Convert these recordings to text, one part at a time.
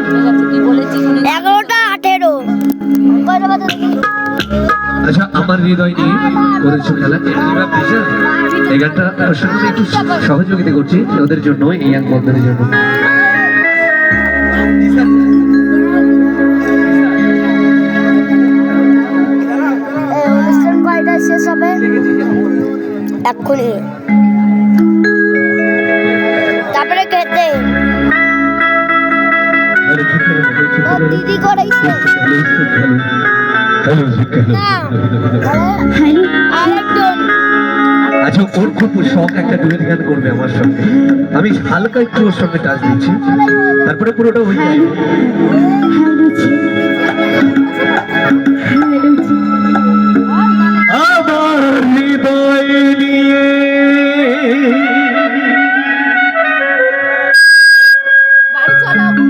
11:18। আচ্ছা, আমার হৃদয় নিয়ে করেছো খেলা। এই গানটা একটু সহযোগিতা করছি ওদের জন্য, এই এক বন্ধনের জন্য। অনুষ্ঠান কয়টা শেষ হবে? এক্ষুনি। তারপরে খেতে দিদি করাইছে আরেকজন। আচ্ছা, ওর খুব শখ একটা ডুয়েট গান করবে আমার সঙ্গে। আমি হালকা একটু ওর সঙ্গে টাচ দিচ্ছি, তারপরে পুরোটা হয়ে যায়। আমার হৃদয় নিয়ে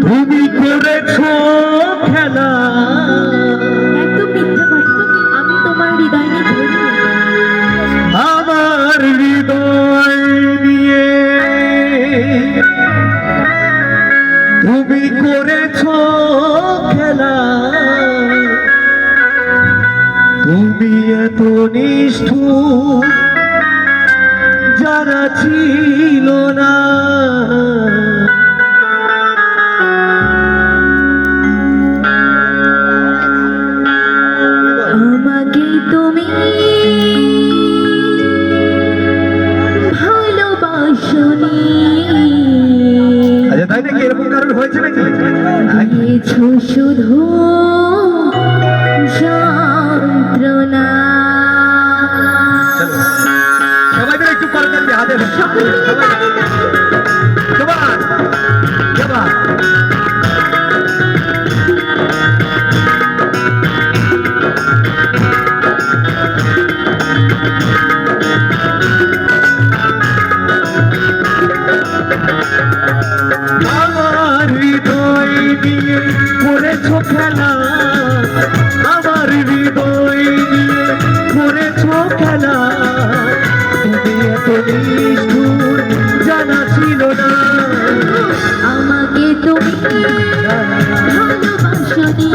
তুমি করেছো খেলা। একদম মিথ্যা কথা, আমি তোমার হৃদয় নিয়ে ধরি। আমার হৃদয় নিয়ে তুমি করেছো খেলা। তুমি এত নিষ্ঠুর জানা ছিল না। আমাকে তুমি ভালোবাসনি। আচ্ছা, তাই নাকি? এরকম কারণ হয়েছে নাকি? দিয়েছো শুধু যন্ত্রণা। সবাই মিলে একটু করবেন হাতে। আমার হৃদয় নিয়ে করেছো খেলা। আমার হৃদয় নিয়ে করেছো খেলা। তুমি এত নিষ্ঠুর জানা ছিল না। আমাকে তুমি ভালোবাসনি।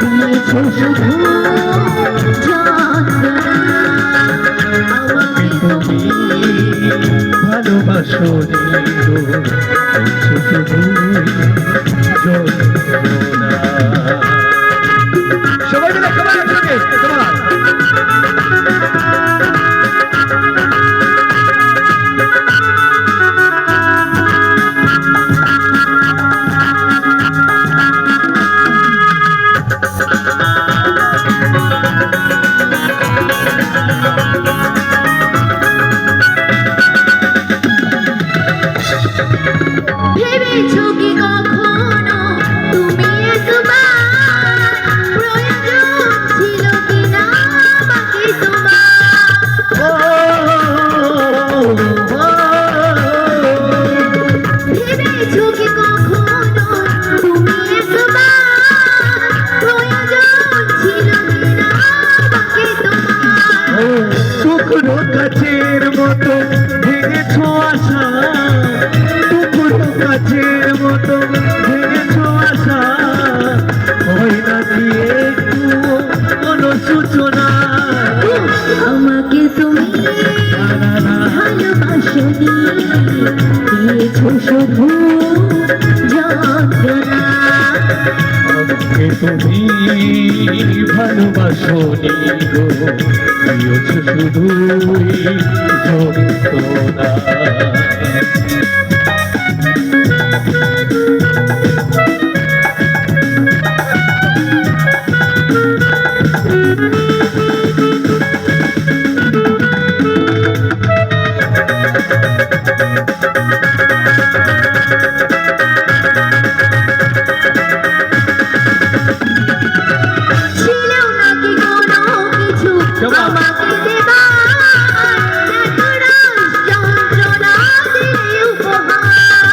দিয়েছো শুধু যন্ত্রণা। আমাকে তুমি ভালোবাসনি সবাই মিলে সবাই একসঙ্গে তোমার ভেবেছো কি কখনো তুমি একবার প্রয়োজন ছিল কিনা আমাকে ভেবেছো কি কখনো তুমি একবার প্রয়োজন ছিল কিনা আমাকে টুকরো কাছের মতো ভেঙেছো আশা। টুকরো কাছের মতো ভেঙেছো আশা। হয় নাকি একটু অনুশোচনা। আমাকে তুমি ভালোবাসনি। দিয়েছো শুধু যন্ত্রণা। আমাকে তুমি ভালোবাসনি গো, দিয়েছো শুধুই যন্ত্রণা। ছিল নাকি কোনো কিছু আমাকে দেবার? এত রস যন্ত্রণা দিলে উপহার।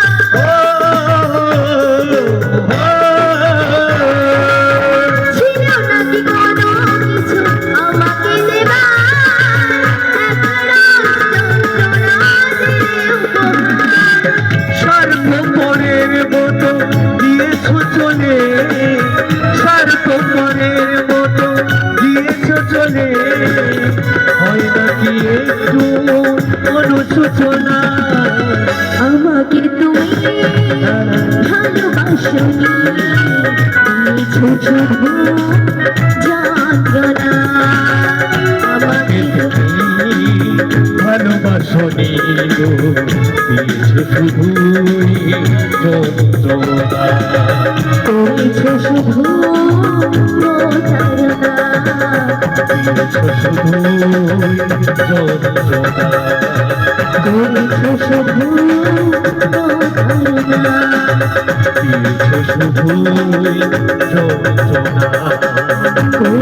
একটু অনুশোচনা আমাকে তুমি ভালোবাসনি দিয়েছো শুধু যন্ত্রণা আমাকে তুমি ভালোবাসনি গো দিয়েছো শুধুই যন্ত্রণা করেছো শুধু প্রতারণা দিয়েছো শুধুই যন্ত্রণা করেছো শুধু প্রতারণা দিয়েছো শুধুই যন্ত্রণা